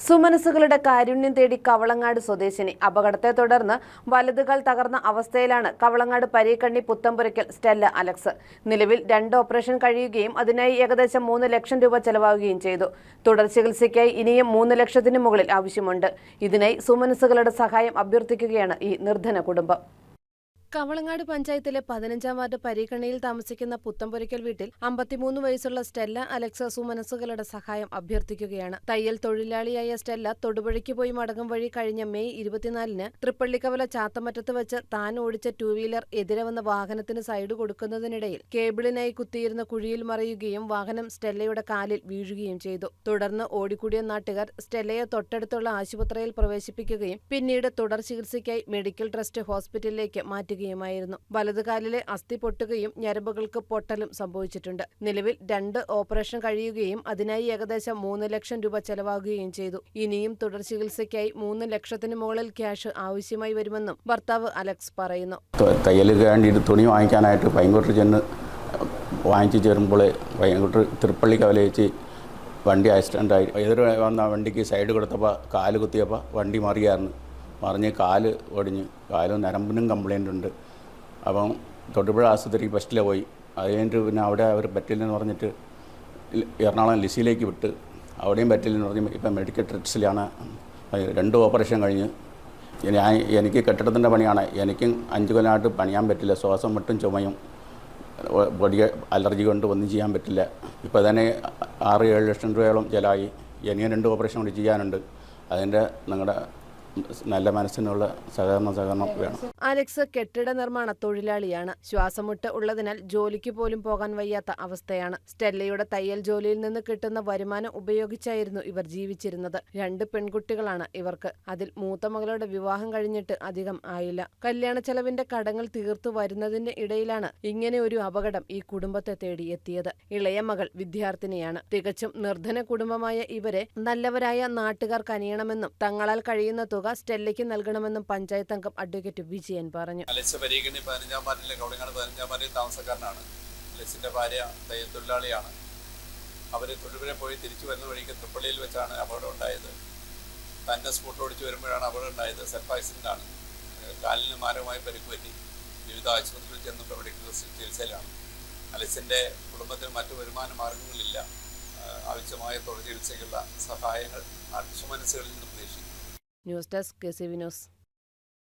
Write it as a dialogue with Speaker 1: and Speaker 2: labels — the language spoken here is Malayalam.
Speaker 1: സുമനസുകളുടെ കാരുണ്യം തേടി കവളങ്ങാട് സ്വദേശിനി അപകടത്തെ തുടർന്ന് വലതുകാൽ തകർന്ന അവസ്ഥയിലാണ് കവളങ്ങാട് പരീക്കണ്ണി പുത്തമ്പുരയ്ക്കൽ സ്റ്റെല്ല അലക്സ്. നിലവിൽ 2 ഓപ്പറേഷൻ കഴിയുകയും അതിനായി ഏകദേശം 3 ലക്ഷം രൂപ ചെലവാകുകയും ചെയ്തു. തുടർ ചികിത്സയ്ക്കായി ഇനിയും 3 ലക്ഷത്തിന് മുകളിൽ ആവശ്യമുണ്ട്. ഇതിനായി സുമനസുകളുടെ സഹായം അഭ്യർത്ഥിക്കുകയാണ് ഈ നിർധന കുടുംബം. കവളങ്ങാട് പഞ്ചായത്തിലെ 15-ാം വാർഡ് പരീക്കണ്ണിയിൽ താമസിക്കുന്ന പുത്തമ്പുരയ്ക്കൽ വീട്ടിൽ 53 വയസ്സുള്ള സ്റ്റെല്ല അലക്സ് സുമനസുകളുടെ സഹായം അഭ്യർത്ഥിക്കുകയാണ്. തയ്യൽ തൊഴിലാളിയായ സ്റ്റെല്ല തൊടുപുഴയ്ക്ക് പോയി മടങ്ങും വഴി കഴിഞ്ഞ മെയ് 24-ന് തൃപ്പള്ളിക്കവല ചാത്തമറ്റത്ത് വെച്ച് താൻ ഓടിച്ച 2 വീലർ എതിരെ വന്ന വാഹനത്തിന് സൈഡ് കൊടുക്കുന്നതിനിടയിൽ കേബിളിനായി കുത്തിയിരുന്ന കുഴിയിൽ മറിയുകയും വാഹനം സ്റ്റെല്ലയുടെ കാലിൽ വീഴുകയും ചെയ്തു. തുടർന്ന് ഓടിക്കൂടിയ നാട്ടുകാർ സ്റ്റെല്ലയെ തൊട്ടടുത്തുള്ള ആശുപത്രിയിൽ പ്രവേശിപ്പിക്കുകയും പിന്നീട് തുടർ ചികിത്സയ്ക്കായി മെഡിക്കൽ ട്രസ്റ്റ് ഹോസ്പിറ്റലിലേക്ക് മാറ്റുകയും വലതുകാലിലെ അസ്ഥി പൊട്ടുകയും ഞരമ്പുകൾക്ക് പൊട്ടലും സംഭവിച്ചിട്ടുണ്ട്. നിലവിൽ 2 ഓപ്പറേഷൻ കഴിയുകയും അതിനായി ഏകദേശം 3 ലക്ഷം രൂപ ചെലവാകുകയും ചെയ്തു. ഇനിയും തുടർ ചികിത്സയ്ക്കായി 3 ലക്ഷത്തിന് മുകളിൽ ക്യാഷ് ആവശ്യമായി വരുമെന്നും ഭർത്താവ് അലക്സ് പറയുന്നു.
Speaker 2: തയ്യലുക്ക് വേണ്ടിയിട്ട് തുണി വാങ്ങിക്കാനായിട്ട് പൈങ്കോട്ട് ചെന്ന് വാങ്ങിച്ചു ചേരുമ്പോൾ പൈങ്കോട്ട് തൃപ്പള്ളി കവല വെച്ച് വണ്ടി ആക്സിഡൻ്റായി. എതിരെ വന്ന വണ്ടിക്ക് സൈഡ് കൊടുത്തപ്പോൾ കാല് കുത്തിയപ്പോൾ വണ്ടി മറിഞ്ഞ് കാല് ഒടിഞ്ഞ്, കാലും നരമ്പിനും കംപ്ലയിൻ്റ് ഉണ്ട്. അപ്പം തൊടുപുഴ ആശുപത്രി ഫസ്റ്റിലെ പോയി. അത് കഴിഞ്ഞിട്ട് പിന്നെ അവിടെ അവർ പറ്റില്ലെന്ന് പറഞ്ഞിട്ട് എറണാകുളം ലിസിയിലേക്ക് വിട്ട്, അവിടെയും പറ്റില്ലെന്ന് പറഞ്ഞ് ഇപ്പം മെഡിക്കൽ ട്രസ്റ്റിലാണ്. 2 ഓപ്പറേഷൻ കഴിഞ്ഞ്. എനിക്ക് കെട്ടിടത്തിൻ്റെ പണിയാണ്. എനിക്കും 5 കൊല്ലമായിട്ട് പണിയാൻ പറ്റില്ല. ശ്വാസം മുട്ടും ചുമയും ബോഡി അലർജി കൊണ്ട് ഒന്നും ചെയ്യാൻ പറ്റില്ല. ഇപ്പോൾ തന്നെ 6-7 ലക്ഷം രൂപയോളം ചിലവായി. ഇനിയും 2 ഓപ്പറേഷൻ കൂടി ചെയ്യാനുണ്ട്. അതിൻ്റെ നിങ്ങളുടെ നല്ല മനസ്സിനുള്ള സഹകരണം വേണം.
Speaker 1: അലക്സ് കെട്ടിട നിർമ്മാണ തൊഴിലാളിയാണ്. ശ്വാസമുട്ട് ഉള്ളതിനാൽ ജോലിക്ക് പോലും പോകാൻ വയ്യാത്ത അവസ്ഥയാണ്. സ്റ്റെല്ലയുടെ തയ്യൽ ജോലിയിൽ നിന്ന് കിട്ടുന്ന വരുമാനം ഉപയോഗിച്ചായിരുന്നു ഇവർ ജീവിച്ചിരുന്നത്. 2 പെൺകുട്ടികളാണ് ഇവർക്ക്. അതിൽ മൂത്ത മകളുടെ വിവാഹം കഴിഞ്ഞിട്ട് അധികം ആയില്ല. കല്യാണ ചെലവിന്റെ കടങ്ങൾ തീർത്തു വരുന്നതിന്റെ ഇടയിലാണ് ഇങ്ങനെ ഒരു അപകടം ഈ കുടുംബത്തെ തേടി എത്തിയത്. ഇളയ മകൾ വിദ്യാർത്ഥിനിയാണ്. തികച്ചും നിർധന കുടുംബമായ ഇവരെ നല്ലവരായ നാട്ടുകാർ കനിയണമെന്നും തങ്ങളാൽ കഴിയുന്ന തുക സ്റ്റെല്ലയ്ക്ക് നൽകണമെന്നും പഞ്ചായത്ത് അംഗം അഡ്വക്കേറ്റ് വിജയൻ പറഞ്ഞു.
Speaker 3: അലക്സ് പരീക്കണ്ണി 15-ാം വാർഡിലെ കവളങ്ങാട് 15-ാം വാർഡിൽ താമസക്കാരനാണ്. അലക്സിന്റെ ഭാര്യ തയ്യൽ തൊഴിലാളിയാണ്. അവർ തൊടുപുഴ പോയി തിരിച്ചു വരുന്ന വഴിക്ക് തൃപ്പള്ളിയിൽ വെച്ചാണ് അപകടം ഉണ്ടായത്. തന്നെ സ്കൂട്ടർ ഓടിച്ച് വരുമ്പോഴാണ് അപകടം ഉണ്ടായത്. സെൽഫ് ആക്സിഡൻ്റാണ്. കാലിന് മാരകമായി പരിക്ക് പറ്റി. വിവിധ ആശുപത്രികളിൽ ചെന്നപ്പോൾ മെഡിക്കൽ ചികിത്സയിലാണ്. അലക്സിന്റെ കുടുംബത്തിന് മറ്റു വരുമാന മാർഗങ്ങളില്ല. ആവശ്യമായ തുടർ ചികിത്സയ്ക്കുള്ള സഹായങ്ങൾ നാട്ടുമനസ്സുകളിൽ നിന്ന് പ്രതീക്ഷിക്കുന്നു.
Speaker 1: News desk KCV news.